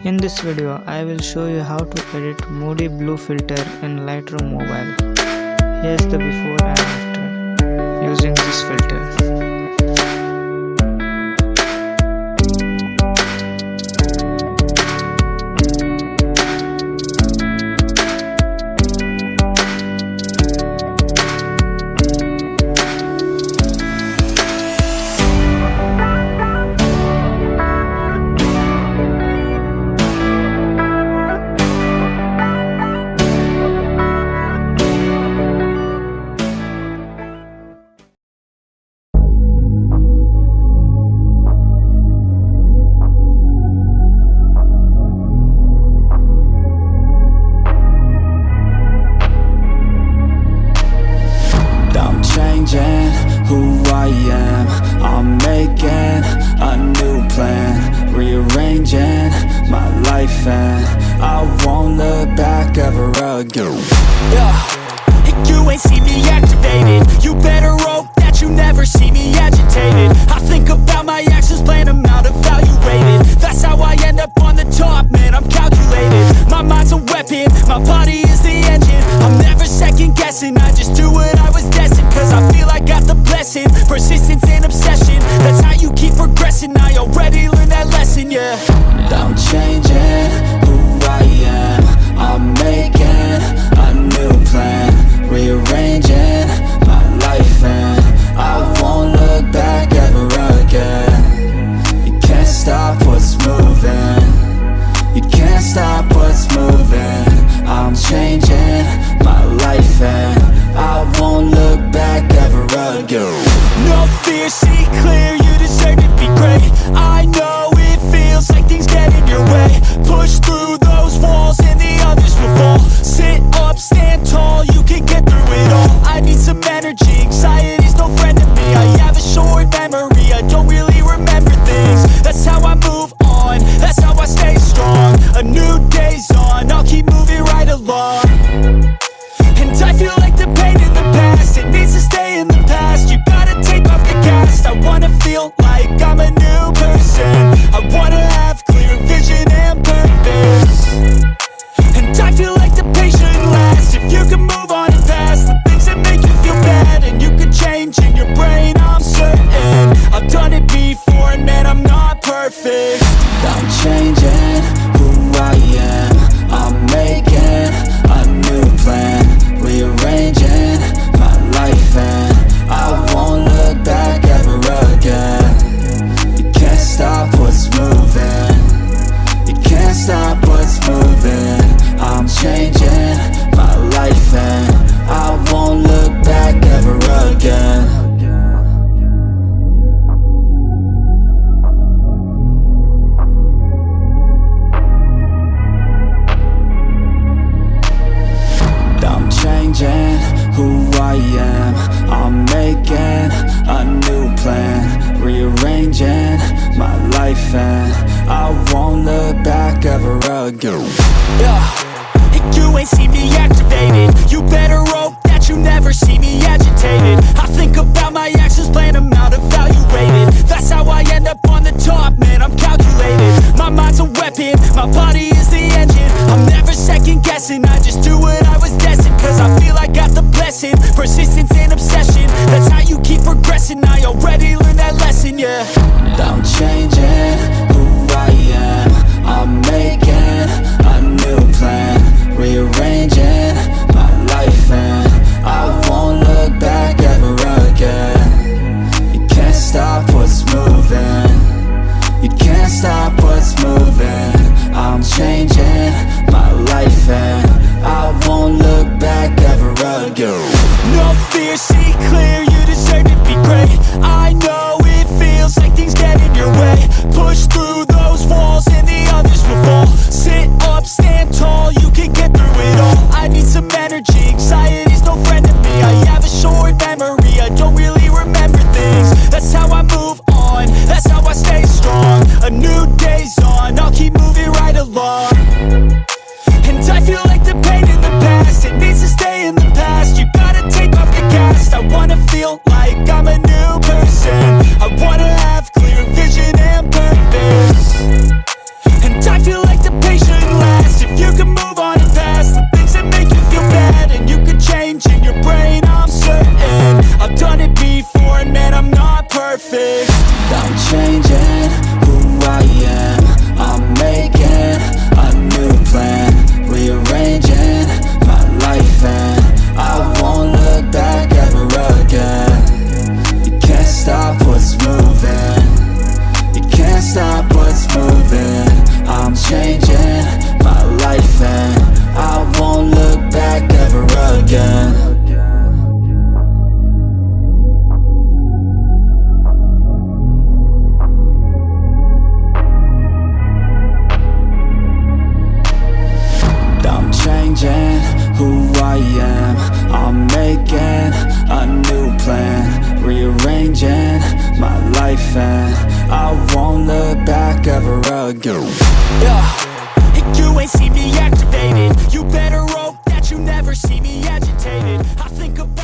In this video, I will show you how to edit Moody blue filter in Lightroom mobile. Here's the before and after using this filter. Who I am, I'm making a new plan, rearranging my life, and I won't look back ever again. You ain't see me activated. You better hope that you never see me agitated. I think about my actions, plan them out, evaluated. That's how I end up on the top, man, I'm calculated. My mind's a weapon, my body is the engine. I'm never second guessing, I just do what I was destined. Cause I feel I got the blessing, persistence and obsession. That's how you keep progressing, I already learned that lesson, yeah. I'm changing who I am, I'm making a new plan, rearranging my life, and I won't look back ever again. You can't stop what's moving, you can't stop what's moving. I'm changing my life, and I won't look back ever again. No fear, see clear, you deserve to be great. I know it feels like things get in your way. Push through those walls and the others will fall. Sit up, stand tall, you can get through it all. I need some energy, anxiety's no friend to me. I have a short memory, I don't really remember things. That's how I move on, that's how I stay strong. A new day's on, I'll keep moving right along. And I feel like the pain in the past, it needs to stay in the past. You gotta take off the cast. I wanna feel like I'm a new person. I wanna have clear vision and purpose. And I feel like the pain shouldn't last. If you can move on and past the things that make you feel bad, and you can change in your brain, I'm certain. I've done it before and man, I'm not perfect. I'm changing who I am, I'm making a new plan, rearranging my life, and I won't look back ever again. You can't stop what's moving, you can't stop what's moving. I'm changing my life, and I won't look back ever again. Changing who I am, I'm making a new plan, rearranging my life, and I won't look back ever again. You ain't see me activated. You better hope that you never see me agitated. I think about my actions, plan them out, evaluated. That's how I end up on the top, man, I'm calculated. My mind's a weapon, my body is the engine. I'm never second guessing, I just do what I was destined. Cause I feel I got the blessing, persistence and obsession. That's how you keep progressing, I already learned that lesson, yeah. I'm changing who I am, I'm making a new plan, rearranging my life, and I won't look back ever again. You can't stop what's moving, you can't stop what's moving. I'm changing my life, and I won't look back ever again. No fear, see clear, you deserve to be great. I know it feels like things get in your way. Push through those walls and the others will fall. Sit up, stand tall, you can get through it all. I need some energy, anxiety's no friend to me. I have a short memory, I don't really remember things. That's how I move on, that's how I stay strong. A new day's on, I'll keep moving right along. And I feel like the pain in the past, it needs to stay in the past. You gotta take off the cast. I wanna feel like I'm a new person. I wanna have clear vision and purpose. And I feel like the who I am. I'm making a new plan, rearranging my life, and I won't look back ever again. Yeah, you ain't see me activated. You better hope that you never see me agitated. I think about